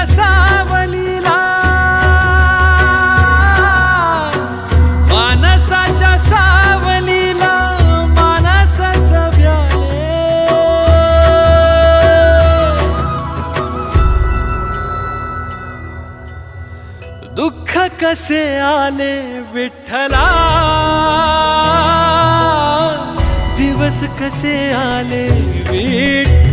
सावलीला मानसाच्या सावलीला मानसाचं व्याले दुःख कसे आले विठ्ठला दिवस कसे आले विठ्ठला